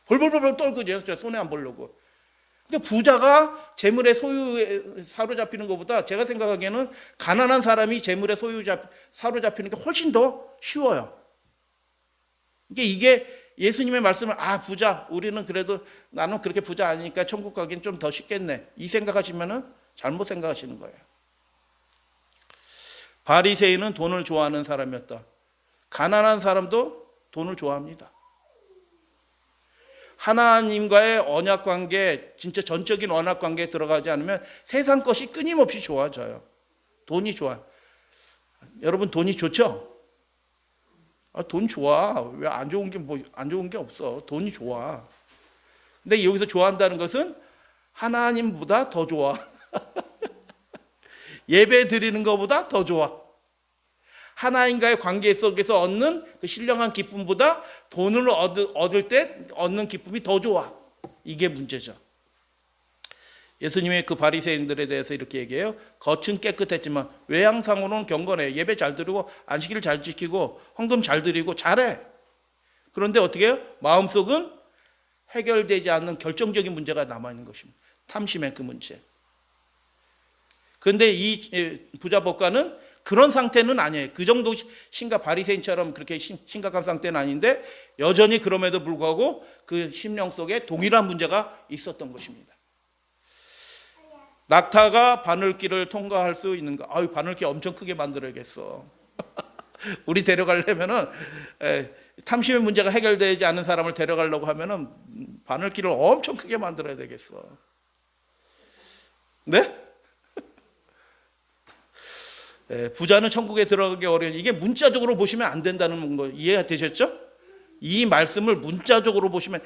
벌벌벌 떨거든요. 손해 안 보려고. 근데 부자가 재물의 소유에 사로잡히는 것보다 제가 생각하기에는 가난한 사람이 재물의 사로잡히는 게 훨씬 더 쉬워요. 이게 예수님의 말씀을 부자, 우리는 그래도 나는 그렇게 부자 아니니까 천국 가긴 좀 더 쉽겠네. 이 생각하시면은 잘못 생각하시는 거예요. 바리새인은 돈을 좋아하는 사람이었다. 가난한 사람도 돈을 좋아합니다. 하나님과의 언약 관계, 진짜 전적인 언약 관계에 들어가지 않으면 세상 것이 끊임없이 좋아져요. 돈이 좋아요. 여러분 돈이 좋죠? 돈 좋아. 왜 안 좋은 게 안 좋은 게 없어. 돈이 좋아. 근데 여기서 좋아한다는 것은 하나님보다 더 좋아. 예배 드리는 것보다 더 좋아. 하나님과의 관계 속에서 얻는 그 신령한 기쁨보다 돈을 얻을 때 얻는 기쁨이 더 좋아. 이게 문제죠. 예수님의 그 바리새인들에 대해서 이렇게 얘기해요. 겉은 깨끗했지만 외양상으로는 경건해. 예배 잘 드리고 안식일 잘 지키고 헌금 잘 드리고 잘해. 그런데 어떻게 해요? 마음속은 해결되지 않는 결정적인 문제가 남아있는 것입니다. 탐심의 그 문제. 그런데 이 부자 법관은 그런 상태는 아니에요. 그 정도 바리새인처럼 그렇게 심각한 상태는 아닌데 여전히 그럼에도 불구하고 그 심령 속에 동일한 문제가 있었던 것입니다. 낙타가 바늘길을 통과할 수 있는가? 바늘길 엄청 크게 만들어야겠어. 우리 데려가려면은 탐심의 문제가 해결되지 않은 사람을 데려가려고 하면은 바늘길을 엄청 크게 만들어야 되겠어. 네? 부자는 천국에 들어가기 어려운, 이게 문자적으로 보시면 안 된다는 거 이해가 되셨죠? 이 말씀을 문자적으로 보시면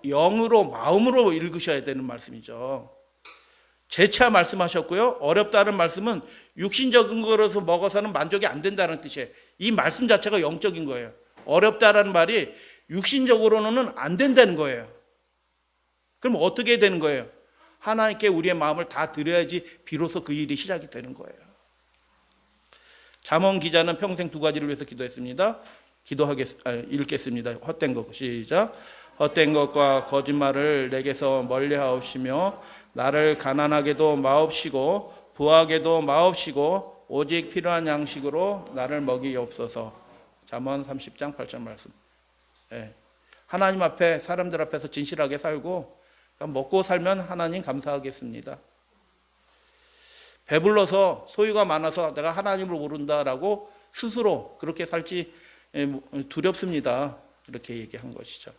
영으로 마음으로 읽으셔야 되는 말씀이죠. 재차 말씀하셨고요. 어렵다는 말씀은 육신적인 거로서 먹어서는 만족이 안 된다는 뜻이에요. 이 말씀 자체가 영적인 거예요. 어렵다라는 말이 육신적으로는 안 된다는 거예요. 그럼 어떻게 되는 거예요? 하나님께 우리의 마음을 다 드려야지 비로소 그 일이 시작이 되는 거예요. 잠언 기자는 평생 두 가지를 위해서 기도했습니다. 읽겠습니다. 헛된 것, 시작. 헛된 것과 거짓말을 내게서 멀리하옵시며 나를 가난하게도 마옵시고 부하게도 마옵시고 오직 필요한 양식으로 나를 먹이옵소서. 잠언 30장 8절 말씀. 하나님 앞에 사람들 앞에서 진실하게 살고 먹고 살면 하나님 감사하겠습니다. 배불러서 소유가 많아서 내가 하나님을 모른다라고 스스로 그렇게 살지 두렵습니다. 이렇게 얘기한 것이죠.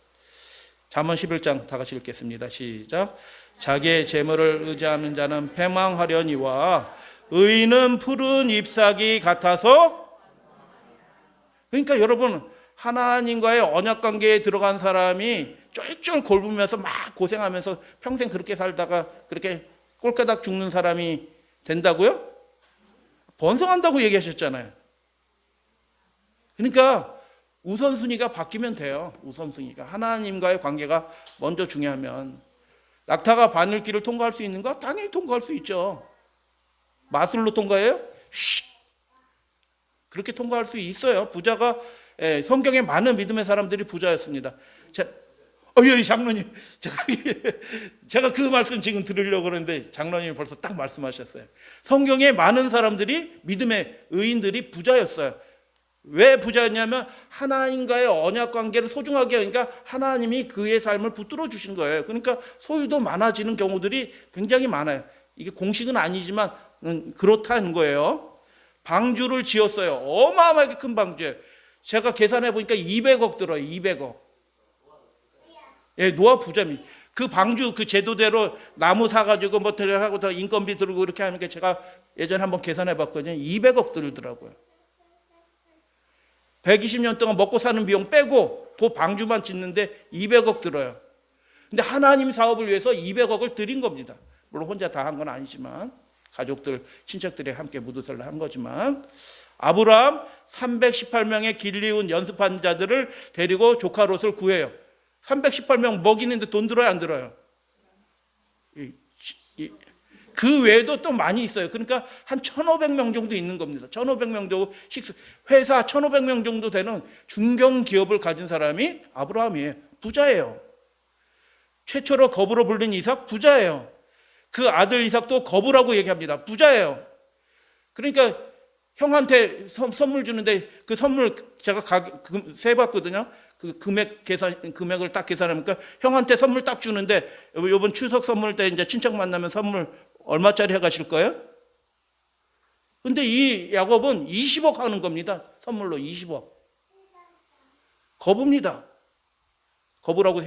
잠언 11장 다 같이 읽겠습니다. 시작. 자기의 재물을 의지하는 자는 패망하려니와 의인은 푸른 잎사귀 같아서. 그러니까 여러분, 하나님과의 언약 관계에 들어간 사람이 쫄쫄 골부면서 막 고생하면서 평생 그렇게 살다가 그렇게 꼴까닥 죽는 사람이 된다고요? 번성한다고 얘기하셨잖아요. 그러니까 우선순위가 바뀌면 돼요. 우선순위가 하나님과의 관계가 먼저 중요하면. 낙타가 바늘길을 통과할 수 있는가? 당연히 통과할 수 있죠. 마술로 통과해요? 그렇게 통과할 수 있어요. 부자가 성경에 많은 믿음의 사람들이 부자였습니다. 장로님, 제가 그 말씀 지금 들으려고 그러는데 장로님이 벌써 딱 말씀하셨어요. 성경에 많은 사람들이 믿음의 의인들이 부자였어요. 왜 부자였냐면 하나님과의 언약 관계를 소중하게 하니까 하나님이 그의 삶을 붙들어 주신 거예요. 그러니까 소유도 많아지는 경우들이 굉장히 많아요. 이게 공식은 아니지만 그렇다는 거예요. 방주를 지었어요. 어마어마하게 큰 방주예요. 제가 계산해 보니까 200억 들어요. 200억. 노아 부자입니다. 그 방주 그 제도대로 나무 사가지고 뭐 하고 더 인건비 들고 이렇게 하니까 제가 예전에 한번 계산해 봤거든요. 200억 들더라고요. 120년 동안 먹고 사는 비용 빼고 그 방주만 짓는데 200억 들어요. 근데 하나님 사업을 위해서 200억을 드린 겁니다. 물론 혼자 다 한 건 아니지만 가족들, 친척들이 함께 무도살을 한 거지만 아브라함 318명의 길리운 연습한 자들을 데리고 조카 롯을 구해요. 318명 먹이는데 돈 들어요, 안 들어요? 그 외에도 또 많이 있어요. 그러니까 한 1,500명 정도 있는 겁니다. 1,500명 정도 회사 1,500명 정도 되는 중견 기업을 가진 사람이 아브라함이에요. 부자예요. 최초로 거부로 불린 이삭 부자예요. 그 아들 이삭도 거부라고 얘기합니다. 부자예요. 그러니까 형한테 선물 주는데 그 선물 제가 세봤거든요. 그 금액을 딱 계산하니까 형한테 선물 딱 주는데 이번 추석 선물 때 이제 친척 만나면 선물 얼마짜리 해가실 거예요? 근데 이 야곱은 20억 하는 겁니다. 선물로 20억. 거부입니다. 거부라고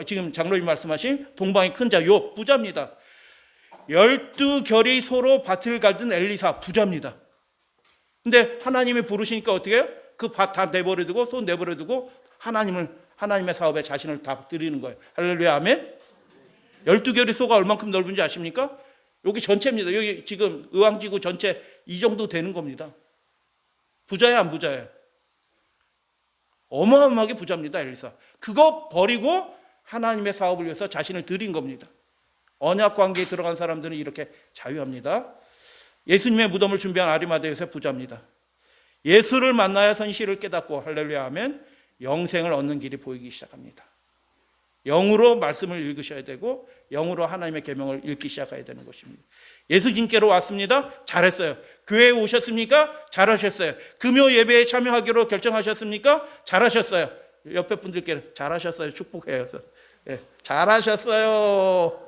지금 장로님 말씀하신 동방의 큰 자 욥 부자입니다. 12결이 소로 밭을 갈던 엘리사 부자입니다. 근데 하나님이 부르시니까 어떻게 해요? 그 밭 다 내버려두고 손 내버려두고 하나님의 사업에 자신을 다 드리는 거예요. 할렐루야 아멘. 12결이 소가 얼만큼 넓은지 아십니까? 여기 전체입니다. 여기 지금 의왕지구 전체 이 정도 되는 겁니다. 부자야 안 부자야? 어마어마하게 부자입니다. 엘리사. 그거 버리고 하나님의 사업을 위해서 자신을 드린 겁니다. 언약 관계에 들어간 사람들은 이렇게 자유합니다. 예수님의 무덤을 준비한 아리마대 요셉 부자입니다. 예수를 만나야 선실을 깨닫고 할렐루야 하면 영생을 얻는 길이 보이기 시작합니다. 영으로 말씀을 읽으셔야 되고 영으로 하나님의 계명을 읽기 시작해야 되는 것입니다. 예수님께로 왔습니다. 잘했어요. 교회에 오셨습니까? 잘하셨어요. 금요 예배에 참여하기로 결정하셨습니까? 잘하셨어요. 옆에 분들께 잘하셨어요. 축복해요. 네, 잘하셨어요.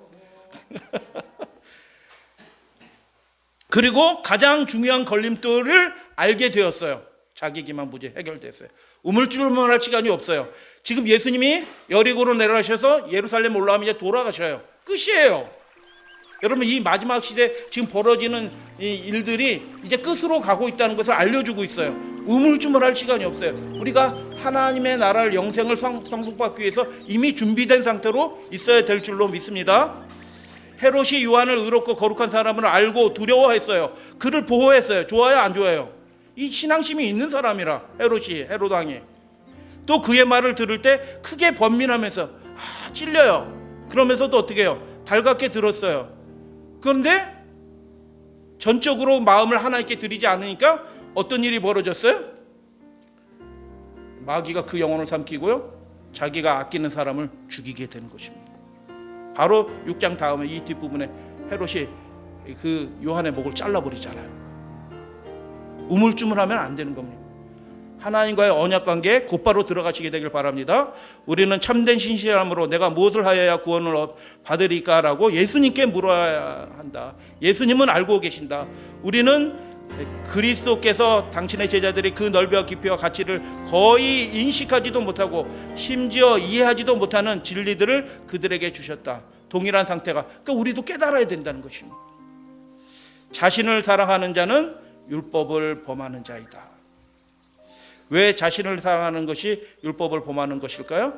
그리고 가장 중요한 걸림돌을 알게 되었어요. 자기 기만 부재 해결됐어요. 우물쭈물할 시간이 없어요. 지금 예수님이 여리고로 내려가셔서 예루살렘 올라가면 이제 돌아가셔요. 끝이에요. 여러분, 이 마지막 시대 지금 벌어지는 이 일들이 이제 끝으로 가고 있다는 것을 알려주고 있어요. 우물쭈물할 시간이 없어요. 우리가 하나님의 나라를, 영생을 상속받기 위해서 이미 준비된 상태로 있어야 될 줄로 믿습니다. 헤롯이 요한을 의롭고 거룩한 사람을 알고 두려워했어요. 그를 보호했어요. 좋아요, 안 좋아요? 이 신앙심이 있는 사람이라, 헤롯 왕이. 또 그의 말을 들을 때 크게 번민하면서 찔려요. 그러면서도 어떻게 해요? 달갑게 들었어요. 그런데 전적으로 마음을 하나님께 드리지 않으니까 어떤 일이 벌어졌어요? 마귀가 그 영혼을 삼키고요, 자기가 아끼는 사람을 죽이게 되는 것입니다. 바로 6장 다음에 이 뒷부분에 헤롯이 그 요한의 목을 잘라버리잖아요. 우물쭈물하면 안 되는 겁니다. 하나님과의 언약관계에 곧바로 들어가시게 되길 바랍니다. 우리는 참된 신실함으로 내가 무엇을 하여야 구원을 받으리까 라고 예수님께 물어야 한다. 예수님은 알고 계신다. 우리는 그리스도께서 당신의 제자들이 그 넓이와 깊이와 가치를 거의 인식하지도 못하고 심지어 이해하지도 못하는 진리들을 그들에게 주셨다. 동일한 상태가, 그러니까 우리도 깨달아야 된다는 것입니다. 자신을 사랑하는 자는 율법을 범하는 자이다. 왜 자신을 사랑하는 것이 율법을 범하는 것일까요?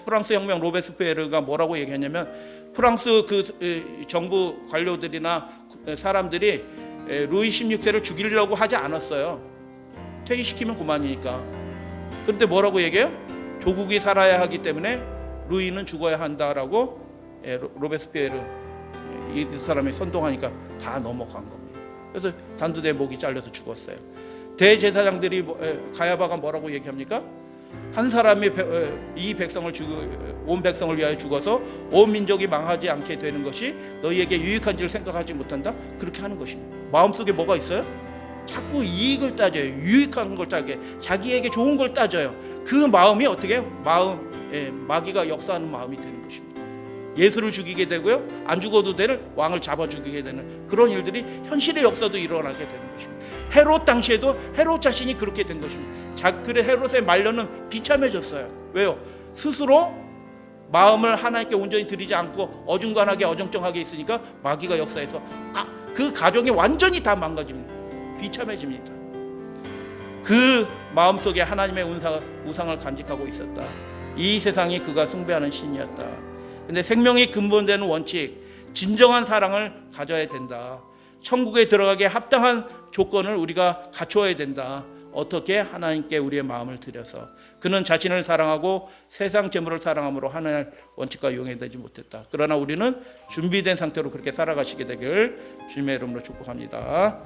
프랑스 혁명 로베스피에르가 뭐라고 얘기했냐면, 프랑스 그 정부 관료들이나 사람들이 루이 16세를 죽이려고 하지 않았어요. 퇴위시키면 그만이니까. 그런데 뭐라고 얘기해요? 조국이 살아야 하기 때문에 루이는 죽어야 한다라고 로베스피에르 이 사람이 선동하니까 다 넘어간 겁니다. 그래서 단두대 목이 잘려서 죽었어요. 대제사장들이 가야바가 뭐라고 얘기합니까? 한 사람이 이 백성을 온 백성을 위하여 죽어서 온 민족이 망하지 않게 되는 것이 너희에게 유익한지를 생각하지 못한다. 그렇게 하는 것입니다. 마음속에 뭐가 있어요? 자꾸 이익을 따져요. 유익한 걸 따져요. 자기에게 좋은 걸 따져요. 그 마음이 어떻게 해요? 마귀가 역사하는 마음이 되는 것입니다. 예수를 죽이게 되고요, 안 죽어도 될 왕을 잡아 죽이게 되는 그런 일들이 현실의 역사도 일어나게 되는 것입니다. 헤롯 당시에도 헤롯 자신이 그렇게 된 것입니다. 그래 헤롯의 말년은 비참해졌어요. 왜요? 스스로 마음을 하나님께 온전히 드리지 않고 어중간하게 어정쩡하게 있으니까 마귀가 역사해서 그 가정이 완전히 다 망가집니다. 비참해집니다. 그 마음속에 하나님의 우상을 간직하고 있었다. 이 세상이 그가 숭배하는 신이었다. 근데 생명이 근본되는 원칙, 진정한 사랑을 가져야 된다. 천국에 들어가기에 합당한 조건을 우리가 갖춰야 된다. 어떻게? 하나님께 우리의 마음을 들여서. 그는 자신을 사랑하고 세상 재물을 사랑함으로 하나님의 원칙과 용해되지 못했다. 그러나 우리는 준비된 상태로 그렇게 살아가시게 되길 주님의 이름으로 축복합니다.